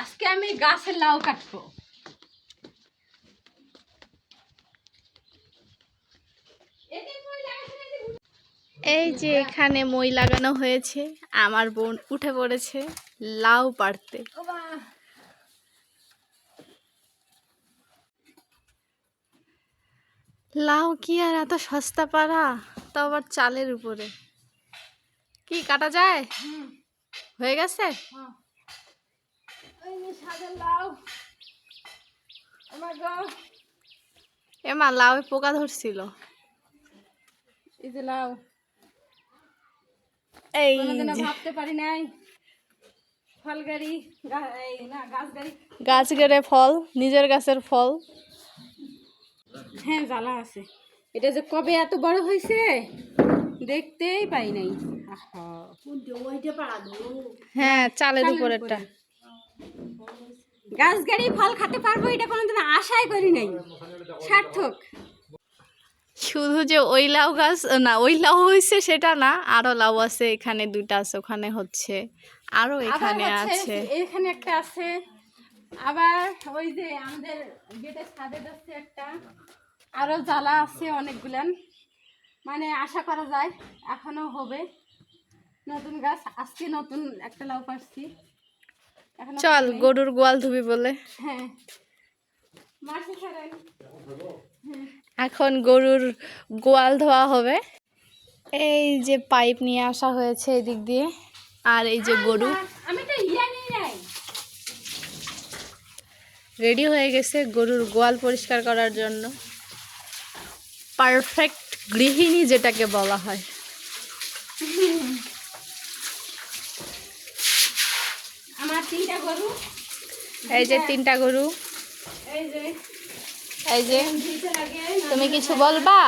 আজকে আমি গাছের লাউ কাটবো। এই যে এখানে মই লাগানো হয়েছে, আমার বোন উঠে পড়েছে লাউ পাড়তে। লাউ কি আর এত সস্তা পাড়া, তাও আবার চালের উপরে। কি কাটা যায়? হয়ে গেছে। এমা লাউ পোকা ধরছিল। এই যে লাউ, এই ভাবতে পারি নাই ফল গাড়ি না গাছ গাড়ি, গাছ গেড়ে ফল, নিজের গাছের ফল। হ্যাঁ জ্বালা আছে। এটা যে কবে এত বড় হয়েছে দেখতেই পাই নাই। হ্যাঁ, চালের উপরেরটা। গাছ গাড়ি ফল খেতে পারবো এটা কোনোদিন আশাই করি নাই। সার্থক। শুধু যে ওই লাউ গাছ না, ওই লাউ হয়েছে সেটা না, আরো লাউ আছে। এখানে দুইটা আছে, ওখানে হচ্ছে, আরো এখানে আছে। এখানে একটা আছে, আবার ওই যে আমাদের গেটের ছাদে যাচ্ছে একটা, আরো জ্বালা আছে অনেকগুলান। মানে আশা করা যায় এখনো হবে। নতুন গাছ, আজকে নতুন একটা লাউ পাচ্ছি। চল গরুর গোয়াল ধুবি বলে। হ্যাঁ, এখন গরুর গোয়াল ধোয়া হবে। এই যে পাইপ নিয়ে আসা হয়েছে এদিক দিয়ে, আর এই যে গরু রেডি হয়ে গেছে গরুর গোয়াল পরিষ্কার করার জন্য। পারফেক্ট গৃহিণী যেটাকে বলা হয়। আমার 3টা গরু, এই যে 3টা গরু। এই যে এই যে তুমি কিছু বলবা?